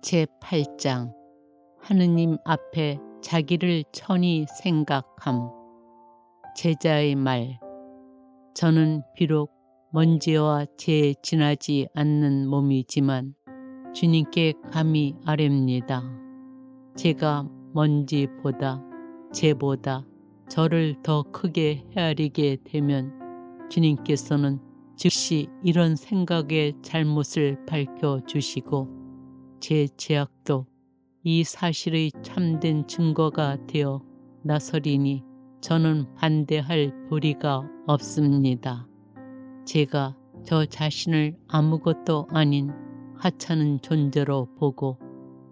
제8장 하느님 앞에 자기를 천히 생각함. 제자의 말. 저는 비록 먼지와 재에 지나지 않는 몸이지만 주님께 감히 아뢰옵니다. 제가 먼지보다 재보다 저를 더 크게 헤아리게 되면 주님께서는 즉시 이런 생각의 잘못을 밝혀주시고 제 죄악도 이 사실의 참된 증거가 되어 나서리니 저는 반대할 도리가 없습니다. 제가 저 자신을 아무것도 아닌 하찮은 존재로 보고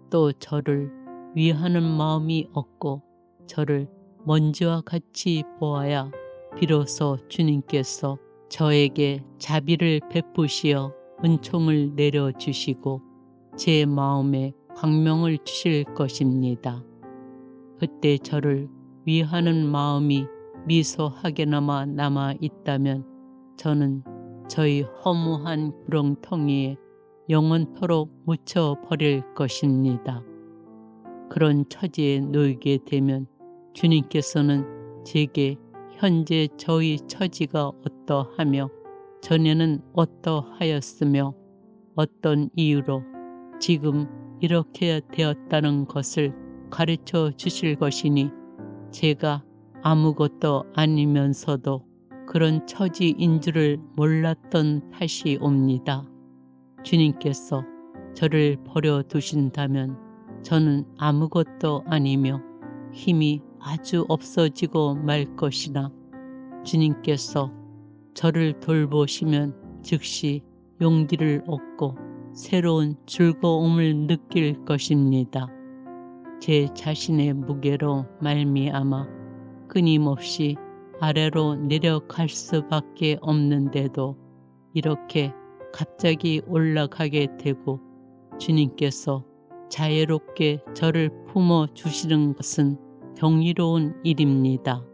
또 저를 위하는 마음이 없고 저를 먼지와 같이 보아야 비로소 주님께서 저에게 자비를 베푸시어 은총을 내려주시고 제 마음에 광명을 주실 것입니다. 그때 저를 위하는 마음이 미소하게나마 남아 있다면 저는 저희 허무한 구렁텅이에 영원토록 묻혀버릴 것입니다. 그런 처지에 놓이게 되면 주님께서는 제게 현재 저희 처지가 어떠하며 전에는 어떠하였으며 어떤 이유로 지금 이렇게 되었다는 것을 가르쳐 주실 것이니 제가 아무것도 아니면서도 그런 처지인 줄을 몰랐던 탓이 옵니다. 주님께서 저를 버려두신다면 저는 아무것도 아니며 힘이 아주 없어지고 말 것이나 주님께서 저를 돌보시면 즉시 용기를 얻고 새로운 즐거움을 느낄 것입니다. 제 자신의 무게로 말미암아 끊임없이 아래로 내려갈 수밖에 없는데도 이렇게 갑자기 올라가게 되고 주님께서 자애롭게 저를 품어주시는 것은 경이로운 일입니다.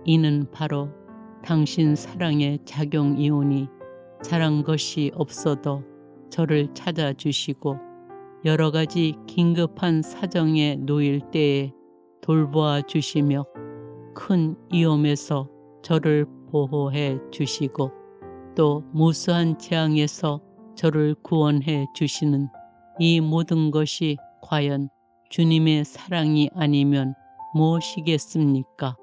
이는 바로 당신 사랑의 작용이오니 잘한 것이 없어도 저를 찾아주시고 여러 가지 긴급한 사정에 놓일 때에 돌보아 주시며 큰 위험에서 저를 보호해 주시고 또 무수한 재앙에서 저를 구원해 주시는 이 모든 것이 과연 주님의 사랑이 아니면 무엇이겠습니까?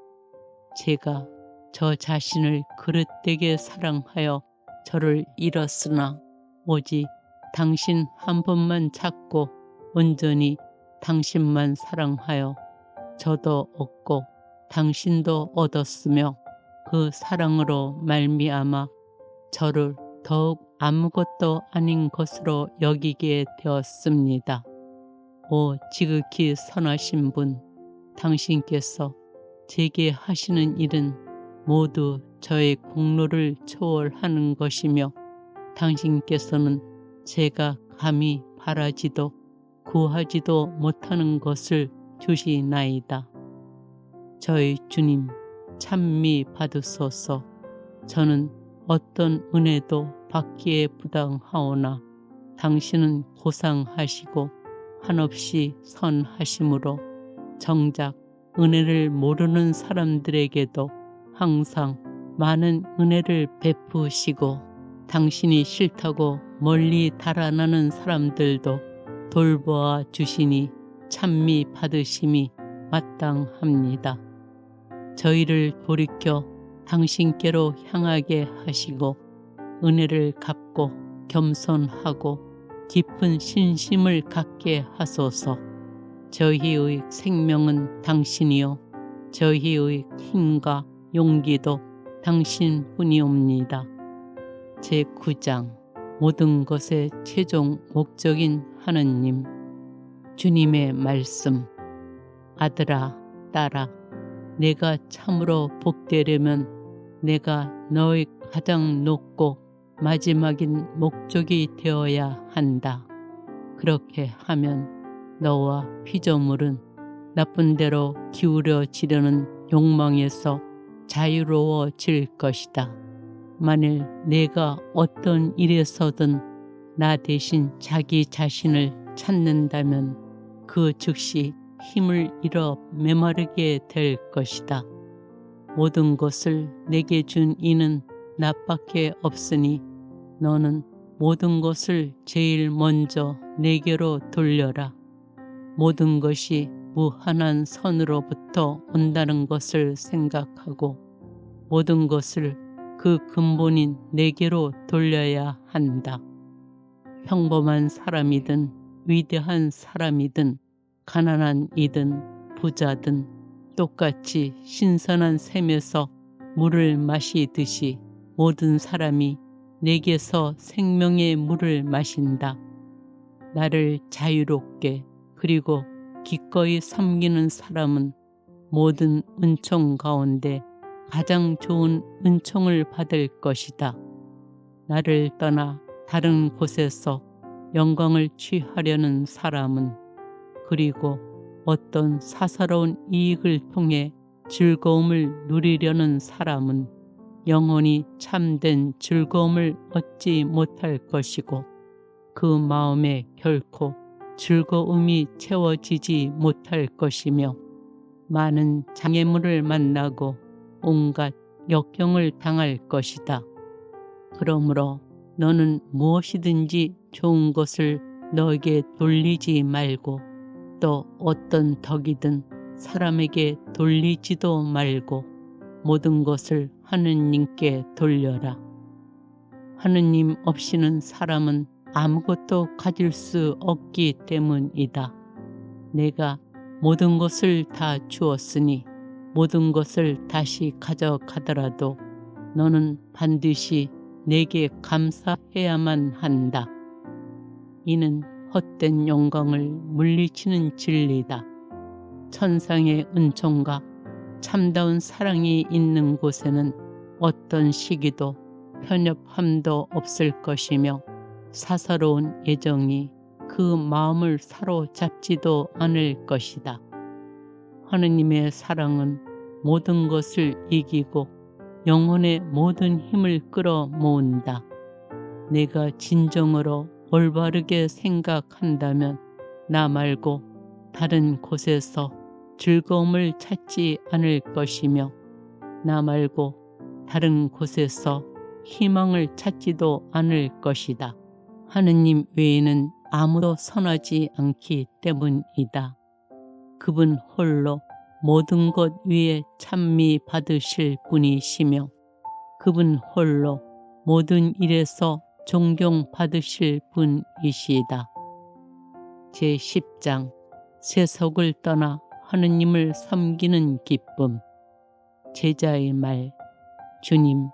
제가 저 자신을 그릇되게 사랑하여 저를 잃었으나 오직 당신 한 분만 찾고 온전히 당신만 사랑하여 저도 얻고 당신도 얻었으며 그 사랑으로 말미암아 저를 더욱 아무것도 아닌 것으로 여기게 되었습니다. 오 지극히 선하신 분, 당신께서 제게 하시는 일은 모두 저의 공로를 초월하는 것이며 당신께서는 제가 감히 바라지도 구하지도 못하는 것을 주시나이다. 저희 주님 찬미 받으소서. 저는 어떤 은혜도 받기에 부당하오나 당신은 고상하시고 한없이 선하심으로 정작 은혜를 모르는 사람들에게도 항상 많은 은혜를 베푸시고 당신이 싫다고 멀리 달아나는 사람들도 돌보아 주시니 찬미 받으심이 마땅합니다. 저희를 돌이켜 당신께로 향하게 하시고 은혜를 갚고 겸손하고 깊은 신심을 갖게 하소서. 저희의 생명은 당신이요 저희의 힘과 용기도 당신뿐이옵니다. 제9장 모든 것의 최종 목적인 하느님. 주님의 말씀. 아들아 딸아 내가 참으로 복되려면 내가 너의 가장 높고 마지막인 목적이 되어야 한다. 그렇게 하면 너와 피조물은 나쁜 대로 기울어지려는 욕망에서 자유로워질 것이다. 만일 내가 어떤 일에서든 나 대신 자기 자신을 찾는다면 그 즉시 힘을 잃어 메마르게 될 것이다. 모든 것을 내게 준 이는 나밖에 없으니 너는 모든 것을 제일 먼저 내게로 돌려라. 모든 것이 무한한 선으로부터 온다는 것을 생각하고 모든 것을 그 근본인 내게로 돌려야 한다. 평범한 사람이든 위대한 사람이든 가난한 이든 부자든 똑같이 신선한 샘에서 물을 마시듯이 모든 사람이 내게서 생명의 물을 마신다. 나를 자유롭게 그리고 기꺼이 섬기는 사람은 모든 은총 가운데 가장 좋은 은총을 받을 것이다. 나를 떠나 다른 곳에서 영광을 취하려는 사람은 그리고 어떤 사사로운 이익을 통해 즐거움을 누리려는 사람은 영원히 참된 즐거움을 얻지 못할 것이고 그 마음에 결코 즐거움이 채워지지 못할 것이며 많은 장애물을 만나고 온갖 역경을 당할 것이다. 그러므로 너는 무엇이든지 좋은 것을 너에게 돌리지 말고 또 어떤 덕이든 사람에게 돌리지도 말고 모든 것을 하느님께 돌려라. 하느님 없이는 사람은 아무것도 가질 수 없기 때문이다. 내가 모든 것을 다 주었으니 모든 것을 다시 가져가더라도 너는 반드시 내게 감사해야만 한다. 이는 헛된 영광을 물리치는 진리다. 천상의 은총과 참다운 사랑이 있는 곳에는 어떤 시기도 편협함도 없을 것이며 사사로운 애정이 그 마음을 사로잡지도 않을 것이다. 하느님의 사랑은 모든 것을 이기고 영혼의 모든 힘을 끌어모은다. 내가 진정으로 올바르게 생각한다면 나 말고 다른 곳에서 즐거움을 찾지 않을 것이며 나 말고 다른 곳에서 희망을 찾지도 않을 것이다. 하느님 외에는 아무도 선하지 않기 때문이다. 그분 홀로 모든 것 위에 찬미 받으실 분이시며 그분 홀로 모든 일에서 존경받으실 분이시다. 제10장 세속을 떠나 하느님을 섬기는 기쁨. 제자의 말. 주님,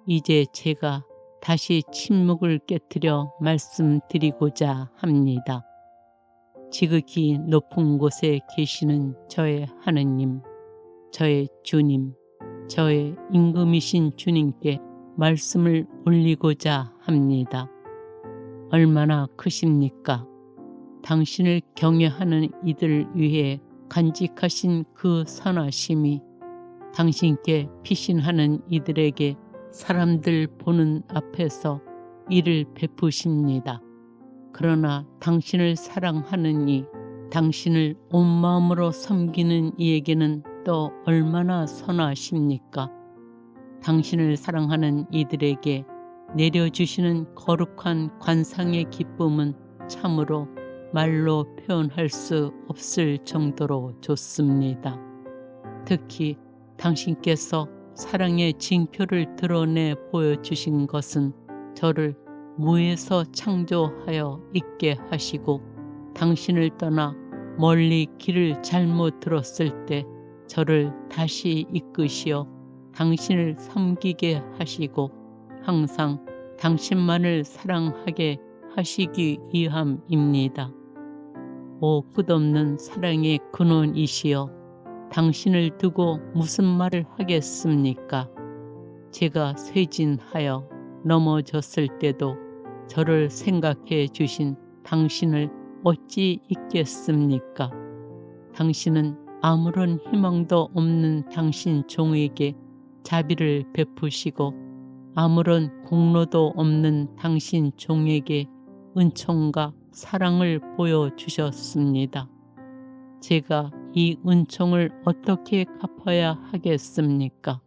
이제 제가 다시 침묵을 깨뜨려 말씀드리고자 합니다. 지극히 높은 곳에 계시는 저의 하느님, 저의 주님, 저의 임금이신 주님께 말씀을 올리고자 합니다. 얼마나 크십니까? 당신을 경외하는 이들 위해 간직하신 그 선하심이 당신께 피신하는 이들에게 사람들 보는 앞에서 이를 베푸십니다. 그러나 당신을 사랑하는 이, 당신을 온 마음으로 섬기는 이에게는 또 얼마나 선하십니까? 당신을 사랑하는 이들에게 내려주시는 거룩한 관상의 기쁨은 참으로 말로 표현할 수 없을 정도로 좋습니다. 특히 당신께서 사랑의 징표를 드러내 보여주신 것은 저를 무에서 창조하여 있게 하시고 당신을 떠나 멀리 길을 잘못 들었을 때 저를 다시 이끄시어 당신을 섬기게 하시고 항상 당신만을 사랑하게 하시기 위함입니다. 오 끝없는 사랑의 근원이시여, 당신을 두고 무슨 말을 하겠습니까? 제가 쇠진하여 넘어졌을 때도 저를 생각해 주신 당신을 어찌 잊겠습니까? 당신은 아무런 희망도 없는 당신 종에게 자비를 베푸시고 아무런 공로도 없는 당신 종에게 은총과 사랑을 보여주셨습니다. 제가 이 은총을 어떻게 갚아야 하겠습니까?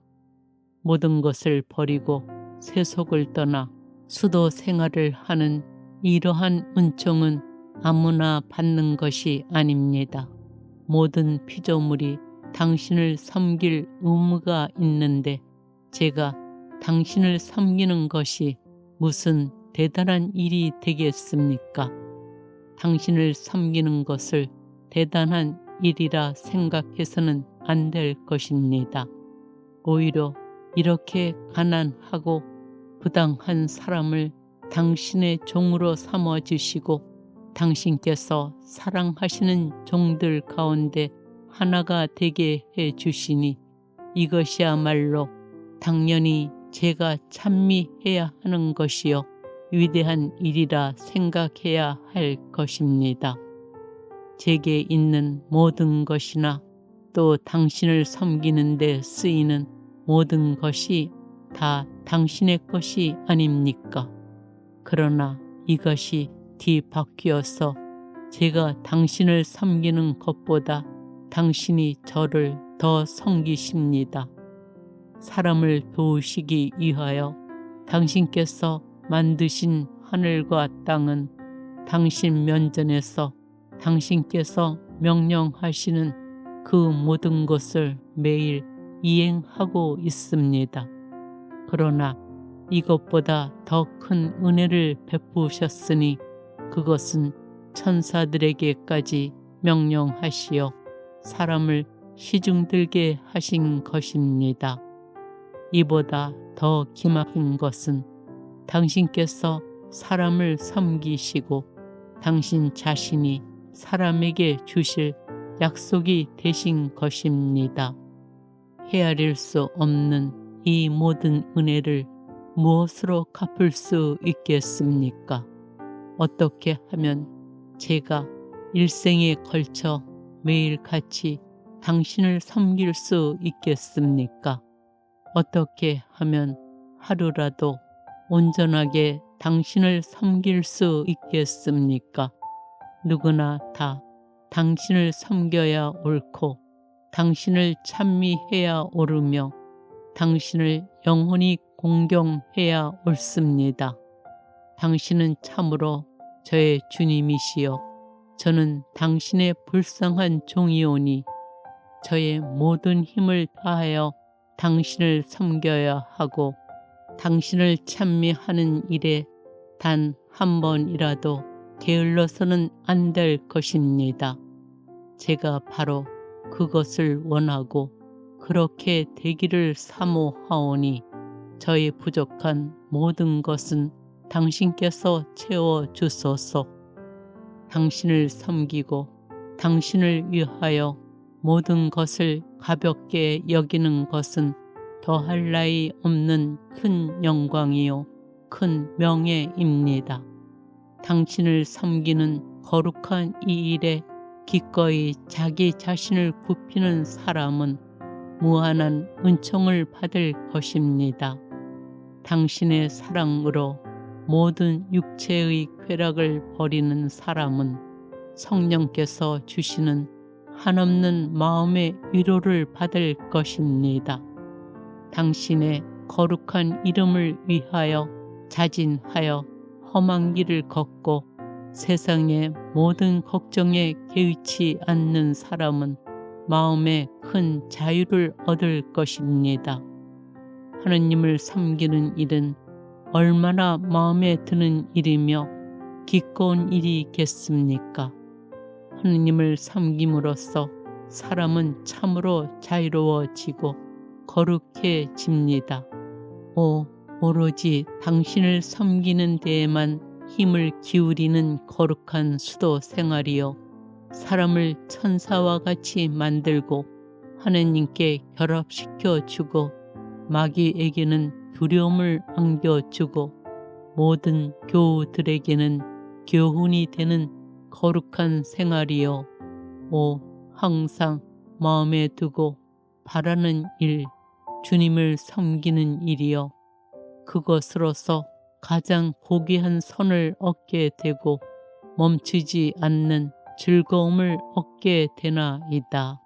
모든 것을 버리고 세속을 떠나 수도 생활을 하는 이러한 은총은 아무나 받는 것이 아닙니다. 모든 피조물이 당신을 섬길 의무가 있는데 제가 당신을 섬기는 것이 무슨 대단한 일이 되겠습니까? 당신을 섬기는 것을 대단한 일이라 생각해서는 안 될 것입니다. 오히려 이렇게 가난하고 부당한 사람을 당신의 종으로 삼아주시고 당신께서 사랑하시는 종들 가운데 하나가 되게 해주시니 이것이야말로 당연히 제가 찬미해야 하는 것이요 위대한 일이라 생각해야 할 것입니다. 제게 있는 모든 것이나 또 당신을 섬기는 데 쓰이는 모든 것이 다 당신의 것이 아닙니까? 그러나 이것이 뒤바뀌어서 제가 당신을 섬기는 것보다 당신이 저를 더 섬기십니다. 사람을 도우시기 위하여 당신께서 만드신 하늘과 땅은 당신 면전에서 당신께서 명령하시는 그 모든 것을 매일 이행하고 있습니다. 그러나 이것보다 더 큰 은혜를 베푸셨으니 그것은 천사들에게까지 명령하시어 사람을 시중들게 하신 것입니다. 이보다 더 기막힌 것은 당신께서 사람을 섬기시고 당신 자신이 사람에게 주실 약속이 되신 것입니다. 헤아릴 수 없는 이 모든 은혜를 무엇으로 갚을 수 있겠습니까? 어떻게 하면 제가 일생에 걸쳐 매일같이 당신을 섬길 수 있겠습니까? 어떻게 하면 하루라도 온전하게 당신을 섬길 수 있겠습니까? 누구나 다 당신을 섬겨야 옳고 당신을 찬미해야 옳으며 당신을 영원히 공경해야 옳습니다. 당신은 참으로 저의 주님이시여 저는 당신의 불쌍한 종이오니 저의 모든 힘을 다하여 당신을 섬겨야 하고 당신을 찬미하는 일에 단 한 번이라도 게을러서는 안 될 것입니다. 제가 바로 그것을 원하고 그렇게 되기를 사모하오니 저의 부족한 모든 것은 당신께서 채워주소서. 당신을 섬기고 당신을 위하여 모든 것을 가볍게 여기는 것은 더할 나위 없는 큰 영광이요 큰 명예입니다. 당신을 섬기는 거룩한 이 일에 기꺼이 자기 자신을 굽히는 사람은 무한한 은총을 받을 것입니다. 당신의 사랑으로 모든 육체의 쾌락을 버리는 사람은 성령께서 주시는 한없는 마음의 위로를 받을 것입니다. 당신의 거룩한 이름을 위하여 자진하여 험한 길을 걷고 세상의 모든 걱정에 개의치 않는 사람은 마음에 큰 자유를 얻을 것입니다. 하느님을 섬기는 일은 얼마나 마음에 드는 일이며 기꺼운 일이겠습니까? 하느님을 섬김으로써 사람은 참으로 자유로워지고 거룩해집니다. 오로지 당신을 섬기는 데에만 힘을 기울이는 거룩한 수도 생활이요 사람을 천사와 같이 만들고 하느님께 결합시켜 주고 마귀에게는 두려움을 안겨주고 모든 교우들에게는 교훈이 되는 거룩한 생활이요 항상 마음에 두고 바라는 일, 주님을 섬기는 일이요 그것으로서 가장 고귀한 선을 얻게 되고 멈추지 않는 즐거움을 얻게 되나이다.